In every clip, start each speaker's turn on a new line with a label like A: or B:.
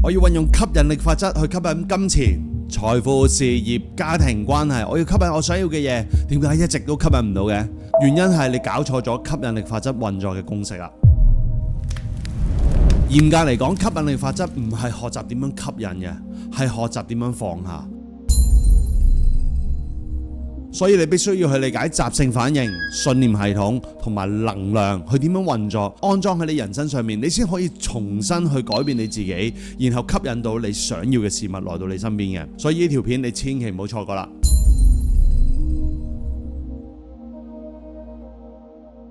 A: 我要運用吸引力法則去吸引金錢、財富、事業、家庭關係，我要吸引我想要嘅嘢。點解一直都吸引唔到嘅？原因係你搞錯咗吸引力法則運作嘅公式啦。嚴格嚟講，吸引力法則唔係學習點樣吸引嘅，係學習點樣放下。所以你必須要去理解習性反應、信念系統同埋能量去點樣運作，安裝喺你人生上面，你先可以重新去改變你自己，然後吸引到你想要嘅事物來到你身邊嘅。所以呢條片你千祈唔好錯過啦！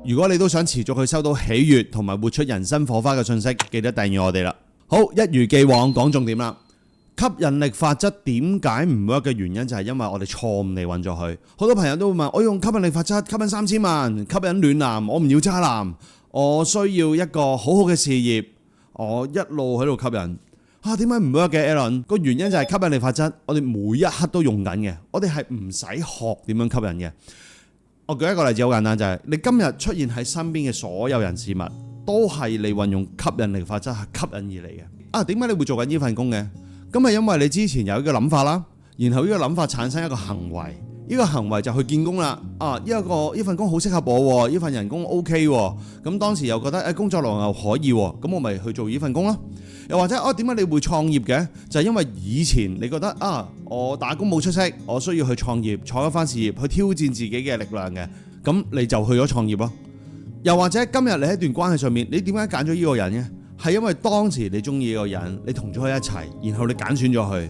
A: 如果你都想持續去收到喜悅同埋活出人生火花嘅信息，記得訂閱我哋啦。好，一如既往講重點啦。吸引力法則點解唔 work 嘅原因就係因為我哋錯誤地運作佢。好多朋友都會問，我用吸引力法則吸引3000萬，吸引暖男，我唔要渣男，我需要一個好好嘅事業，我一路喺度吸引。點解唔 work 嘅 Alan？ 個原因就係吸引力法則，我哋每一刻都用緊嘅，我哋係唔使學點樣吸引嘅。我舉一個例子好簡單，就係你今日出現喺身邊嘅所有人事物，都係你運用吸引力法則係吸引而嚟嘅。點解你會做緊呢份工嘅？咁係因為你之前有一個諗法啦，然後呢個諗法產生一個行為，呢個行為就去見工啦。呢份工好適合我，呢份人工 OK 喎。咁當時又覺得工作量又可以喎，咁我咪去做呢份工咯。又或者點解你會創業嘅？就係因為以前你覺得我打工冇出息，我需要去創業，創一番事業，去挑戰自己嘅力量嘅，咁你就去咗創業咯。又或者今日你喺段關係上面，你點解揀咗呢個人嘅？係因為當時你中意呢個人，你同咗佢一齊，然後你揀選咗佢，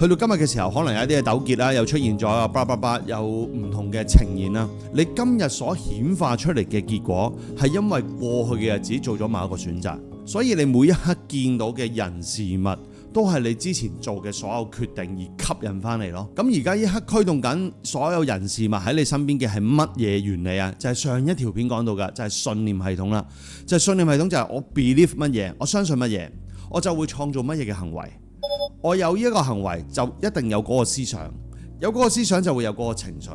A: 去到今日嘅時候，可能有啲嘅糾結啦，又出現咗有唔同嘅呈現啦。你今日所顯化出嚟嘅結果，係因為過去嘅日子做咗某一個選擇，所以你每一刻見到嘅人事物，都係你之前做嘅所有決定而吸引翻嚟咯。咁而家呢刻驅動緊所有人事物喺你身邊嘅係乜嘢原理啊？就係上一條片講到嘅，就係信念系統啦。就係信念系統就係我 believe 乜嘢，我相信乜嘢，我就會創造乜嘢嘅行為。我有呢一個行為，就一定有嗰個思想，有嗰個思想就會有嗰個情緒。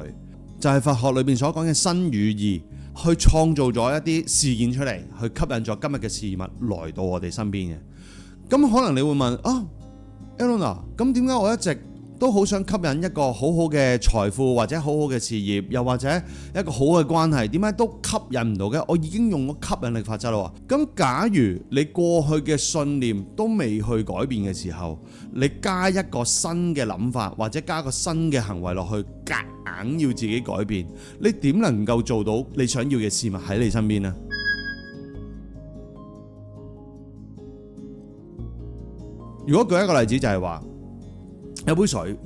A: 就係佛學裏邊所講嘅身與意，去創造咗一啲事件出嚟，去吸引咗今日嘅事物來到我哋身邊嘅。咁可能你會問Elena， 咁點解我一直都好想吸引一個好好嘅財富或者好好嘅事業，又或者一個好嘅關係，點解都吸引唔到嘅？我已經用咗吸引力法則啦。咁假如你過去嘅信念都未去改變嘅時候，你加一個新嘅諗法或者加個新嘅行為落去，夾硬要自己改變，你點能夠做到你想要嘅事物喺你身邊呢？如果舉一個例子就係話有杯水，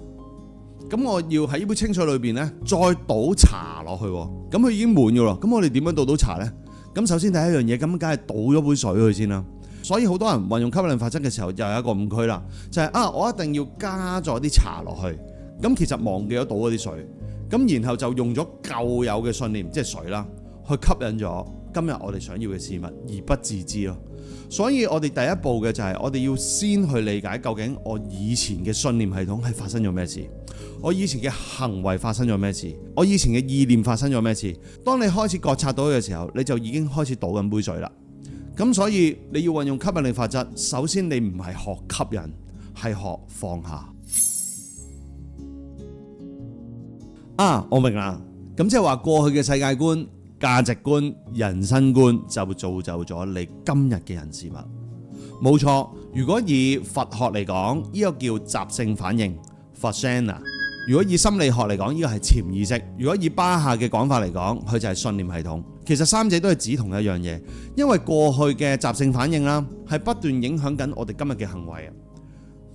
A: 咁我要喺呢杯清水裏邊呢再倒茶落去，咁佢已經滿咗啦。咁我哋點樣倒到茶呢？咁首先第一樣嘢，咁梗係倒咗杯水去先啦。所以好多人運用吸引力法則嘅時候，又有一個誤區啦，就係我一定要加咗啲茶落去，咁其實忘記咗倒嗰啲水，咁然後就用咗舊有嘅信念，即係水啦，去吸引咗今日我哋想要嘅事物，而不自知咯。所以我哋第一步嘅就係我哋要先去理解究竟我以前嘅信念系統係發生咗咩事，我以前嘅行為發生咗咩事，我以前嘅意念發生咗咩事。當你開始覺察到嘅時候，你就已經開始倒緊杯水啦。咁所以你要運用吸引力法則，首先你唔係學吸引，係學放下。我明啦。咁即係話過去嘅世界觀、價值觀、人生觀就造就咗你今日嘅人事物。冇錯，如果以佛學嚟講，呢個叫習性反應 Vasanna。如果以心理學嚟講，呢個係潛意識。如果以巴夏嘅講法嚟講，佢就係信念系統。其實三者都係指同一樣嘢，因為過去嘅習性反應啦，係不斷影響緊我哋今日嘅行為啊。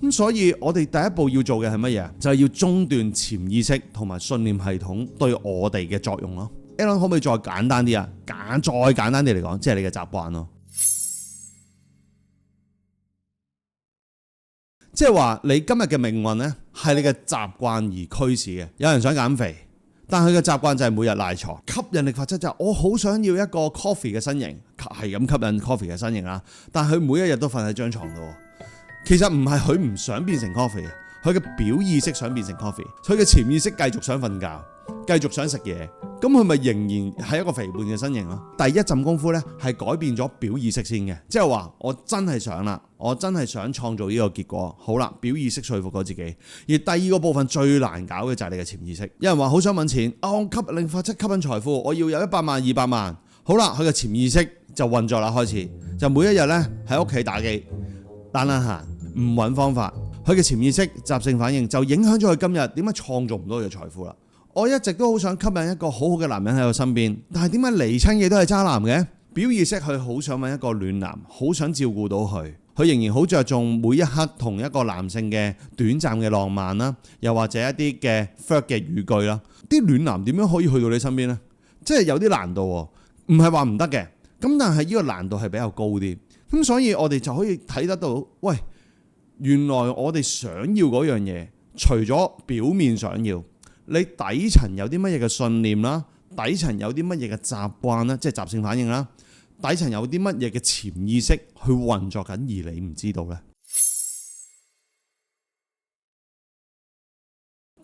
A: 咁所以我哋第一步要做嘅係乜嘢？就係要中斷潛意識同埋信念系統對我哋嘅作用咯。Alan 可唔可以再簡單啲啊？再簡單啲嚟講，即係你嘅習慣咯。即係話你今日嘅命運呢，係你嘅習慣而驅使嘅。有人想減肥，但佢嘅習慣就係每日賴床。吸引力法則就係我好想要一個 coffee 嘅身形，係咁吸引 coffee 嘅身形啦。但係佢每一日都瞓喺張床度。其實唔係佢唔想變成 coffee，佢嘅表意識想變成 coffee，佢嘅潛意識繼續想瞓覺。繼續想食嘢，咁佢咪仍然係一個肥胖嘅身形咯。第一陣功夫呢，係改變咗表意識先嘅，即係話我真係想啦，我真係想創造呢個結果。好啦，表意識說服咗自己。而第二個部分最難搞嘅就係你嘅潛意識。有人話好想揾錢，我吸引力法則吸引財富，我要有100萬、200萬。好啦，佢嘅潛意識就運作啦，開始就每一日呢喺屋企打機，懶懶閒，唔揾方法。佢嘅潛意識習性反應就影響咗佢今日點解創造唔到佢嘅財富啦。我一直都好想吸引一個好好嘅男人喺我身邊，但係點解嚟親嘅都係渣男嘅？表意識佢好想揾一個暖男，好想照顧到佢，佢仍然好着重每一刻同一個男性嘅短暫嘅浪漫啦，又或者一啲嘅 flirt 嘅語句啦。啲暖男點樣可以去到你身邊呢？即係有啲難度喎，唔係話唔得嘅，咁但係呢個難度係比較高啲。咁所以我哋就可以睇得到，喂，原來我哋想要嗰樣嘢，除咗表面想要，你底層有啲乜嘢嘅信念啦，底層有啲乜嘢嘅習慣啦，即係習性反應啦，底層有啲乜嘢嘅潛意識去運作緊，而你唔知道呢？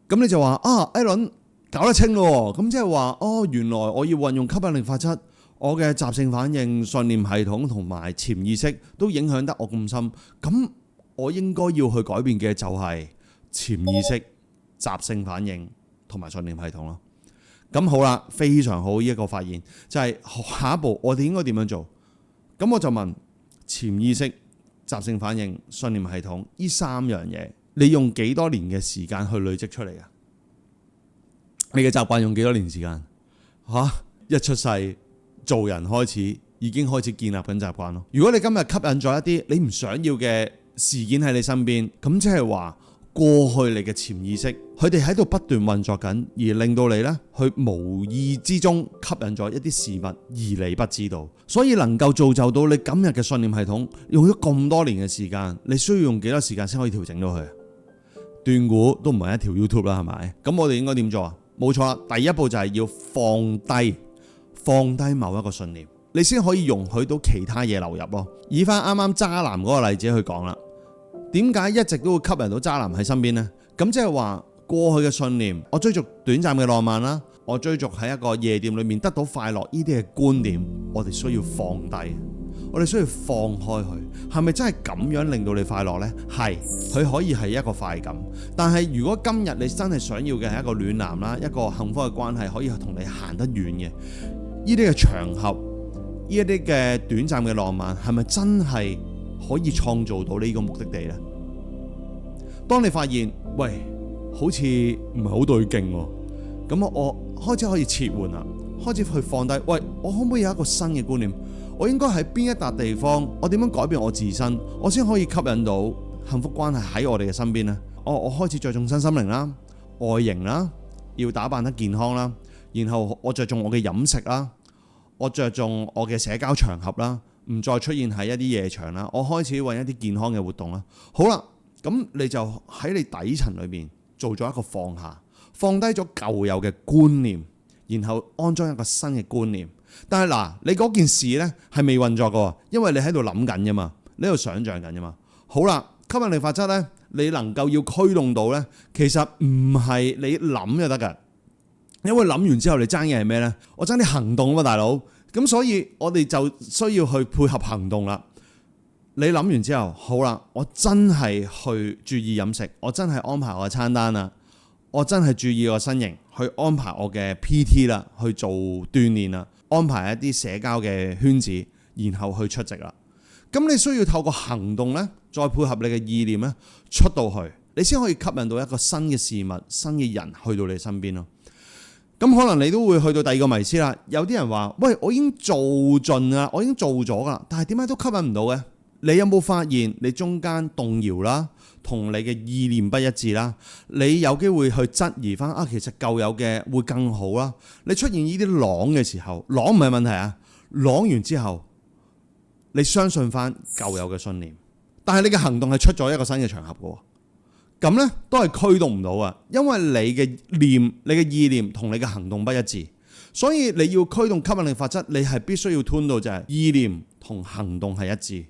A: 咁你就話Alan 搞得清咯，咁即係話原來我要運用吸引力法則，我嘅習性反應、信念系統同埋潛意識都影響得我咁深，咁我應該要去改變嘅就係潛意識、習性反應同埋信念系統咯。咁好啦，非常好，呢一個發現就係下一步我哋應該點樣做？咁我就問潛意識、習性反應、信念系統呢3樣嘢，你用幾多年嘅時間去累積出嚟啊？你嘅習慣用幾多年時間？一出世做人開始已經開始建立緊習慣咯。如果你今日吸引咗一啲你唔想要嘅事件喺你身邊，咁即係話過去你嘅潛意識，佢哋喺度不斷運作緊，而令到你呢去無意之中吸引咗一啲事物，而你不知道。所以能夠造就到你今日嘅信念系統，用咗咁多年嘅時間，你需要用幾多時間先可以調整到佢？斷估都唔係一條 YouTube 啦，係咪？咁我哋應該點做啊？冇錯啦，第一步就係要放低某一個信念，你先可以容許到其他嘢流入咯。以翻啱啱渣男嗰個例子去講啦，點解一直都會吸引到渣男喺身邊呢？咁即係話過去嘅信念，我追逐短暫嘅浪漫啦，我追逐喺一個夜店裏面得到快樂，呢啲嘅觀念，我哋需要放低，我哋需要放開佢。係咪真係咁樣令到你快樂呢？係，佢可以係一個快感。但係如果今日你真係想要嘅係一個暖男啦，一個幸福嘅關係，可以同你行得遠嘅，呢啲嘅場合，呢一啲嘅短暫嘅浪漫，係咪真係可以創造到呢個目的地呢？當你發現，喂，好似唔係好對勁喎，咁我開始可以切換啦，開始去放低，喂，我可唔可以有一個新嘅觀念？我應該喺邊一笪地方？我點樣改變我自身？我先可以吸引到幸福關係喺我哋嘅身邊呢？我開始着重身心靈啦、外形啦，要打扮得健康啦，然後我着重我嘅飲食啦，我着重我嘅社交場合啦，唔再出現喺一啲夜場啦，我開始揾一啲健康嘅活動啦。好啦，咁你就喺你底層裏邊做咗一個放下，放低咗舊有嘅觀念，然後安裝一個新嘅觀念。但係嗱，你嗰件事呢係未運作嘅，因為你喺度諗緊啫嘛，你喺度想像緊啫嘛。好啦，吸引力法則呢，你能夠要驅動到呢，其實唔係你諗就得㗎，因為諗完之後你爭嘅係咩呢？我爭啲行動啊嘛，大佬。咁所以我哋就需要去配合行動啦。你諗完之後，好啦，我真係去注意飲食，我真係安排我嘅餐單啦，我真係注意我身形，去安排我嘅 PT 啦，去做鍛鍊啦，安排一啲社交嘅圈子，然後去出席啦。咁你需要透過行動呢，再配合你嘅意念呢，出到去，你先可以吸引到一個新嘅事物、新嘅人去到你身邊咯。咁可能你都會去到第二個迷思啦。有啲人話：喂，我已經做盡啦，我已經做咗噶啦，但係點解都吸引唔到嘅？你有冇發現你中間動搖啦，同你嘅意念不一致啦？你有機會去質疑翻其實舊有嘅會更好啦。你出現呢啲朗嘅時候，朗唔係問題啊，朗完之後，你相信翻舊有嘅信念，但係你嘅行動係出咗一個新嘅場合嘅喎。咁呢都係驅動唔到啊，因為你嘅念、你嘅意念同你嘅行動不一致，所以你要驅動吸引力法則，你係必須要 tune 到就係意念同行動係一致。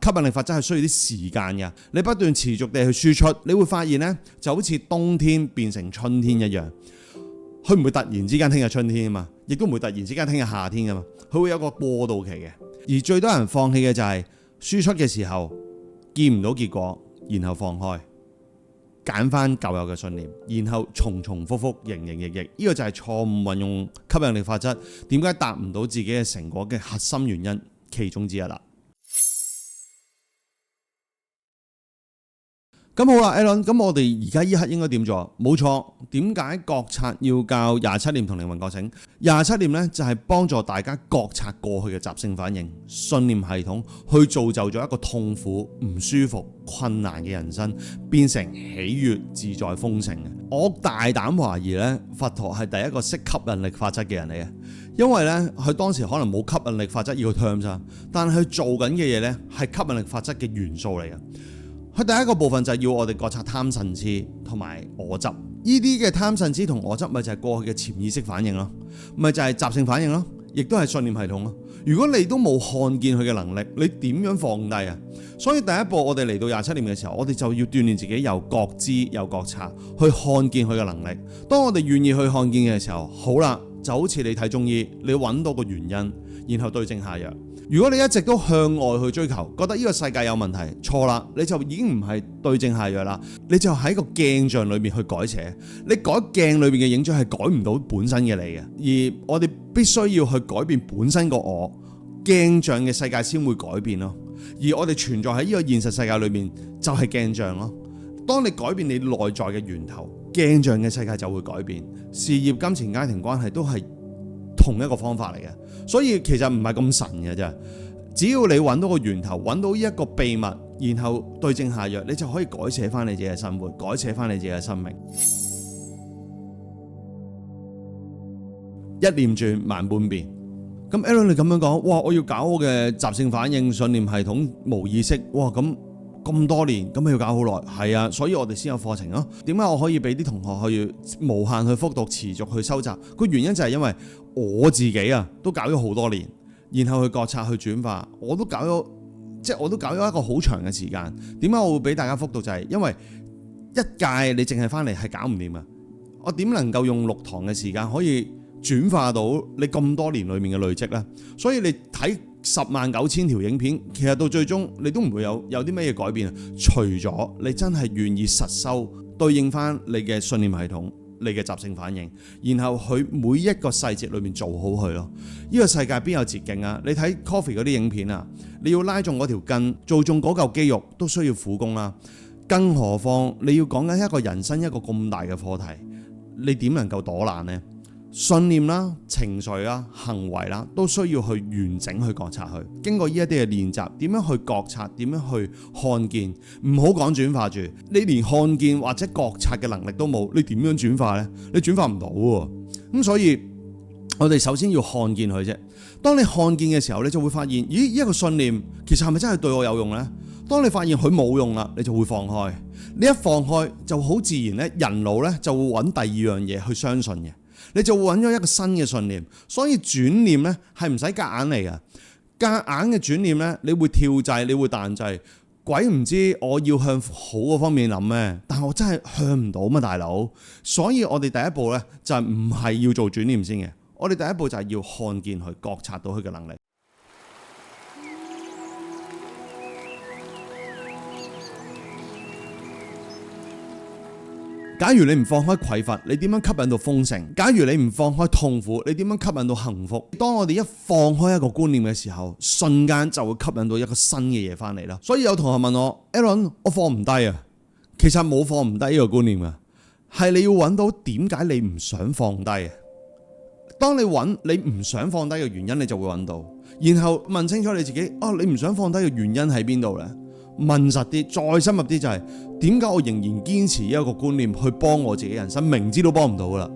A: 吸吸引力法則係需要啲時間嘅，你不斷持續地去輸出，你會發現呢就好似冬天變成春天一樣，佢唔會突然之間聽日春天啊嘛，亦都唔會突然之間聽日夏天啊嘛，佢會有個過渡期嘅。而最多人放棄嘅就係輸出嘅時候見唔到結果，然後放開，揀翻舊有嘅信念，然後重重複複，營營役役，呢個就係錯誤運用吸引力法則，點解達唔到自己嘅成果嘅核心原因其中之一啦。咁好啦 Alan， 咁我哋而家依刻應該點做？冇錯，點解覺察要教27念同靈魂覺醒？27念呢就係幫助大家覺察過去嘅習性反應、信念系統，去造就咗一個痛苦、唔舒服、困難嘅人生，變成喜悅、自在、豐盛嘅。我大膽懷疑呢，佛陀係第一個識吸引力法則嘅人嚟嘅，因為呢，佢當時可能冇吸引力法則呢個 terms， 但係佢做緊嘅嘢呢係吸引力法則嘅元素嚟嘅。佢第一個部分就係要我哋覺察貪嗔癡同埋我執，呢啲嘅貪嗔癡同我執咪就係過去嘅潛意識反應咯，咪就係習性反應咯，亦都係信念系統咯。如果你都冇看見佢嘅能力，你點樣放低啊？所以第一步我哋嚟到27念嘅時候，我哋就要鍛鍊自己有覺知有覺察，去看見佢嘅能力。當我哋願意去看見嘅時候，好啦，就好似你睇中醫，你揾到個原因，然後對症下藥。如果你一直都向外去追求，覺得呢個世界有問題，錯啦，你就已經唔係對症下藥啦，你就喺個鏡像裏面去改邪，你改鏡裏面嘅影像係改唔到本身嘅你嘅，而我哋必須要去改變本身個我，鏡像嘅世界先會改變咯。而我哋存在喺呢個現實世界裏面就係鏡像咯。當你改變你內在嘅源頭，鏡像嘅世界就會改變。事業、金錢、家庭關係都係同一個方法嚟嘅。所以其實唔係咁神嘅啫，只要你揾到個源頭，揾到呢一個秘密，然後對症下藥，你就可以改寫翻你自己嘅生活，改寫翻你自己嘅生命。一念轉，萬般變。咁 Alan 你咁樣講，哇！我要搞我嘅習性反應、信念系統、無意識，哇！咁多年，咁要搞好耐，係啊，所以我哋先有課程咯。點解我可以俾啲同學去無限去復讀、持續去收集？個原因就係因為我自己啊，都搞咗好多年，然後去覺察、去轉化，我都搞咗一個好長嘅時間。點解我會俾大家復讀？就係因為一屆你淨係翻嚟係搞唔掂啊！我點能夠用6堂嘅時間可以轉化到你咁多年裏面嘅累積呢？所以你睇109000條影片，其實到最終你都唔會有啲咩嘢改變啊！除咗你真係願意實修，對應翻你嘅信念系統、你嘅習性反應，然後佢每一個細節裏面做好佢咯。呢個世界邊有捷徑啊？你睇 Coffee 嗰啲影片啊，你要拉中嗰條筋，做中嗰嚿肌肉都需要苦功啦。更何況你要講緊一個人生一個咁大嘅課題，你點能夠躲懶呢？信念啦、情緒啦、行為啦，都需要去完整去覺察佢。經過呢一啲嘅練習，點樣去覺察，點樣去看見，唔好講轉化住。你連看見或者覺察嘅能力都冇，你點樣轉化呢？你轉化唔到喎。咁所以，我哋首先要看見佢啫。當你看見嘅時候，你就會發現，咦，一個信念其實係咪真係對我有用呢？當你發現佢冇用啦，你就會放開。你一放開，就好自然咧，人腦咧就會揾第二樣嘢去相信嘅。你就會揾咗一個新嘅信念，所以轉念咧係唔使夾硬嚟嘅。夾硬嘅轉念咧，你會跳掣，你會彈掣，鬼唔知我要向好嗰方面諗咩？但係我真係向唔到嘛，大佬。所以我哋第一步咧就係唔係要做轉念先嘅，我哋第一步就係要看見佢，覺察到佢嘅能力。假如你唔放開匱乏，你點樣吸引到豐盛？假如你唔放開痛苦，你點樣吸引到幸福？當我哋一放開一個觀念嘅時候，瞬間就會吸引到一個新嘅嘢翻嚟啦。所以有同學問我 Alan， 我放唔低啊？其實冇放唔低呢個觀念啊，係你要揾到點解你唔想放低啊？當你揾你唔想放低嘅原因，你就會揾到，然後問清楚你自己，你唔想放低嘅原因喺邊度呢？問實啲，再深入啲就係點解我仍然堅持一個觀念去幫我自己人生，明知都幫唔到噶啦，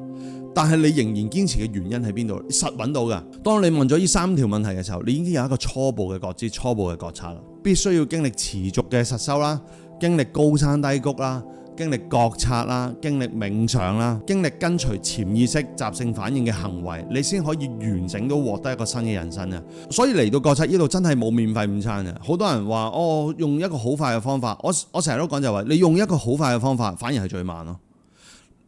A: 但係你仍然堅持嘅原因喺邊度？實揾到噶。當你問咗呢3條問題嘅時候，你已經有一個初步嘅覺知、初步嘅覺察啦。必須要經歷持續嘅實修啦，經歷高山低谷啦，經歷覺察啦，經歷冥想啦，經歷跟隨潛意識習性反應嘅行為，你先可以完整到獲得一個新嘅人生啊！所以嚟到覺察呢度真係冇免費午餐嘅。好多人話用一個好快嘅方法，我成日都講就係話，你用一個好快嘅方法反而係最慢咯。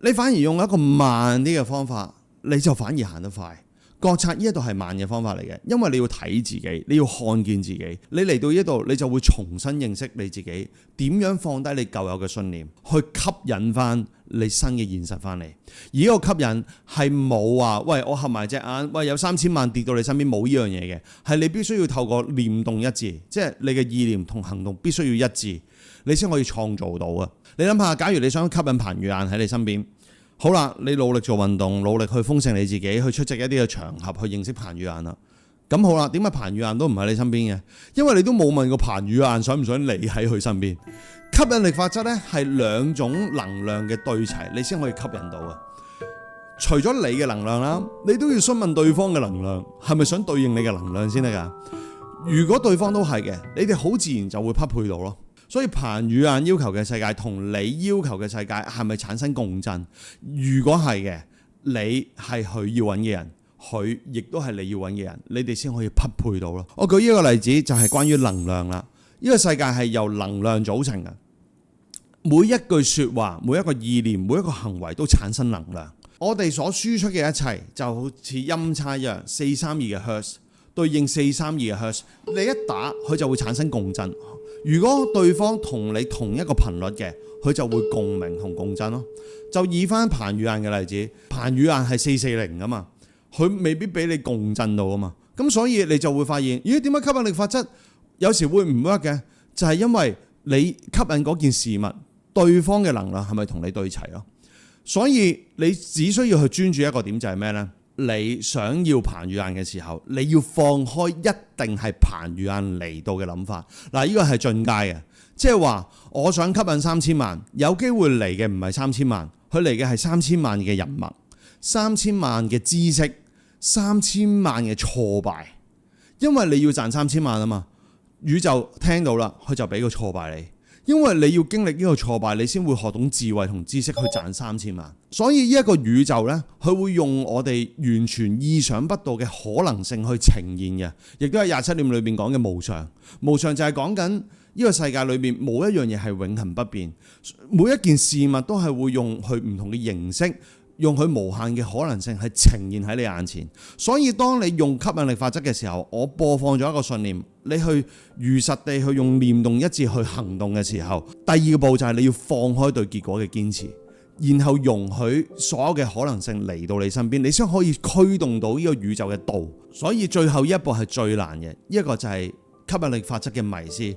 A: 你反而用一個慢啲嘅方法，你就反而行得快。覺察呢一度係慢嘅方法嚟嘅，因為你要睇自己，你要看見自己。你嚟到呢度，你就會重新認識你自己，點樣放低你舊有嘅信念，去吸引翻你新嘅現實翻嚟。而呢個吸引係冇話，喂，我合埋隻眼，喂，有3000萬跌到你身邊，冇呢樣嘢嘅，係你必須要透過念動一致，即係你嘅意念同行動必須要一致，你先可以創造到啊！你諗下，假如你想吸引彭于晏喺你身邊。好啦，你努力做運動，努力去豐盛你自己，去出席一啲嘅場合，去認識彭于晏啦。咁好啦，點解彭于晏都唔喺你身邊嘅？因為你都冇問過彭于晏想唔想你喺佢身邊。吸引力法則呢係兩種能量嘅對齊，你先可以吸引到嘅。除咗你嘅能量啦，你都要詢問對方嘅能量係咪想對應你嘅能量先得㗎。如果對方都係嘅，你哋好自然就會匹配到咯。所以彭于晏要求嘅世界同你要求嘅世界係咪產生共振？如果係嘅，你係佢要揾嘅人，佢亦都係你要揾嘅人，你哋先可以匹配到咯。我舉呢個例子就係關於能量啦。呢個世界係由能量組成嘅，每一句說話、每一個意念、每一個行為都產生能量。我哋所輸出嘅一切就好似音叉一樣，432嘅 Hertz 對應432嘅 Hertz， 你一打佢就會產生共振。如果對方同你同一個頻率嘅，佢就會共鳴同共振咯。就以翻彭于晏嘅例子，彭于晏係440噶嘛，佢未必俾你共振到啊嘛。咁所以你就會發現，咦，點解吸引力法則有時會唔 work 嘅？就係因為你吸引嗰件事物，對方嘅能量係咪同你對齊咯？所以你只需要去專注一個點，就係咩呢？你想要彭于晏嘅時候，你要放開一定係彭于晏嚟到嘅諗法。嗱，呢個係進階嘅，即係話我想吸引3000萬，有機會嚟嘅唔係3000萬，佢嚟嘅係3000萬嘅人脈、3000萬嘅知識、3000萬嘅挫敗。因為你要賺3000萬啊嘛，宇宙聽到啦，佢就俾個挫敗你。因為你要經歷呢個挫敗，你先會學懂智慧同知識去賺3000萬。所以呢一個宇宙呢，佢會用我哋完全意想不到嘅可能性去呈現嘅，亦都係27念裏面講嘅無常。無常就係講緊呢個世界裏面冇一樣嘢係永恆不變，每一件事物都係會用佢唔同嘅形式，用佢無限嘅可能性係呈現喺你眼前。所以當你用吸引力法則嘅時候，我播放咗一個信念，你去如實地去用念動一致去行動嘅時候，第二個步就係你要放開對結果嘅堅持，然後容許所有嘅可能性嚟到你身邊，你先可以驅動到呢個宇宙嘅道。所以最後一步係最難嘅，一個就係吸引力法則嘅迷思。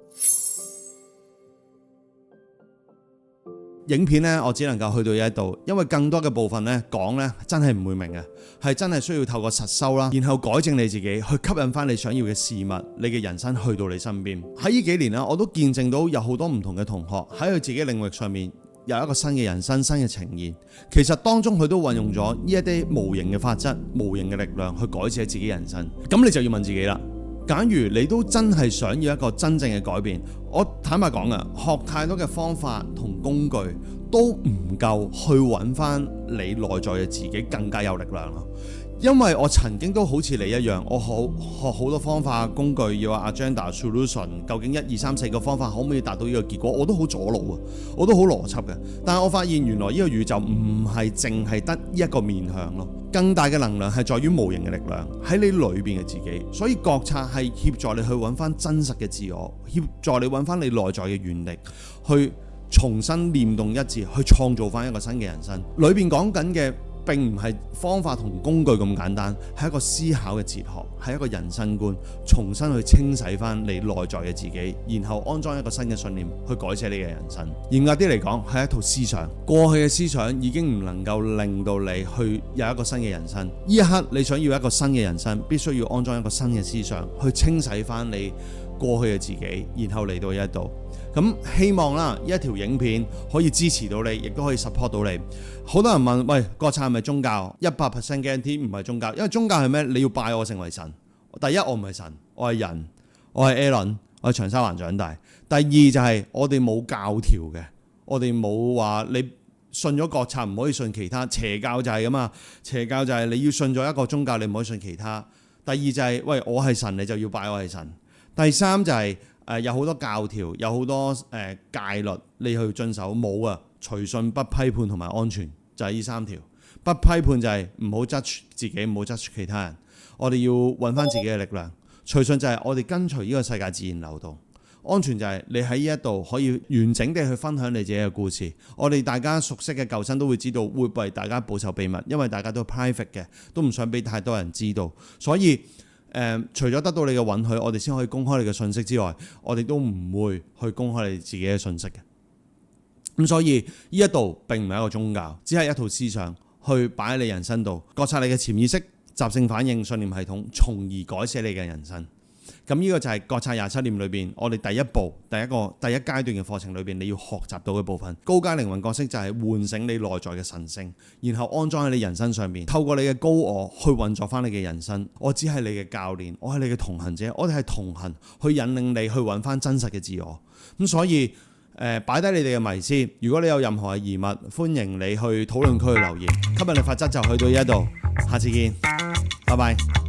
A: 影片呢，我只能夠去到呢一度，因為更多嘅部分呢講呢真係唔會明嘅，係真係需要透過實修啦，然後改正你自己，去吸引翻你想要嘅事物，你嘅人生去到你身邊。喺呢幾年啦，我都見證到有好多唔同嘅同學喺佢自己領域上面有一個新嘅人生、新嘅呈現。其實當中佢都運用咗呢一啲無形嘅法則、無形嘅力量去改寫自己人生。咁你就要問自己啦。假如你都真係想要一個真正嘅改變，我坦白講啊，學太多嘅方法同工具都唔夠去揾翻你內在嘅自己更加有力量咯。因為我曾經都好似你一樣，我學好多方法工具，要 agenda solution， 究竟1、2、3、4個方法可唔可以達到呢個結果，我都好左腦啊，我都好邏輯嘅。但係我發現原來呢個宇宙唔係淨係得一個面向咯，更大嘅能量係在於無形嘅力量喺你裏邊嘅自己。所以覺察係協助你去揾翻真實嘅自我，協助你揾翻你內在嘅原力，去重新念動一致，去創造翻一個新嘅人生。裏邊講緊嘅並唔係方法同工具咁簡單，係一個思考嘅哲學，係一個人生觀，重新去清洗翻你內在嘅自己，然後安裝一個新嘅信念去改寫你嘅人生。嚴格啲嚟講，係一套思想，過去嘅思想已經唔能夠令到你去有一個新嘅人生。呢一刻你想要一個新嘅人生，必須要安裝一個新嘅思想去清洗翻你過去嘅自己，然後嚟到呢一度。咁希望啦，呢一條影片可以支持到你，亦都可以 support 到你。好多人問，喂，覺察係咪宗教？100% guarantee唔係宗教，因為宗教係咩？你要拜我成為神。第一，我唔係神，我係人，我係 Alan，我係長沙灣長大。第二就係我哋冇教條嘅，我哋冇話你信咗國策唔可以信其他，邪教就係咁啊。邪教就係你要信咗一個宗教，你唔可以信其他。第二就係喂，我係神，你就要拜我係神。第三就係有好多教條，有好多戒律你去遵守。冇啊，隨信不批判同埋安全就係呢3條。不批判就係唔好 judge 自己，唔好 judge 其他人。我哋要揾翻自己嘅力量。隨信就係我哋跟隨呢個世界自然流動。安全就係你喺呢一度可以完整地去分享你自己嘅故事。我哋大家熟悉嘅舊生都會知道，會為大家保守秘密，因為大家都 private 嘅，都唔想俾太多人知道。所以除咗得到你嘅允許，我哋先可以公開你嘅信息之外，我哋都唔會去公開你自己嘅信息嘅。咁所以呢一度並唔係一個宗教，只係一套思想去擺喺你人生度，覺察你嘅潛意識、習性反應、信念系統，從而改寫你嘅人生。咁呢個就係覺察27念裏邊，我哋第一步、第一階段嘅課程裏邊，你要學習到嘅部分。高階靈魂角色就係喚醒你內在嘅神性，然後安裝喺你人生上邊，透過你嘅高我去運作翻你嘅人生。我只係你嘅教練，我係你嘅同行者，我哋係同行去引領你去揾翻真實嘅自我。咁所以擺低你哋嘅迷思。如果你有任何嘅疑問，歡迎你去討論區去留言。吸引力法則就去到呢一度，下次見，拜拜。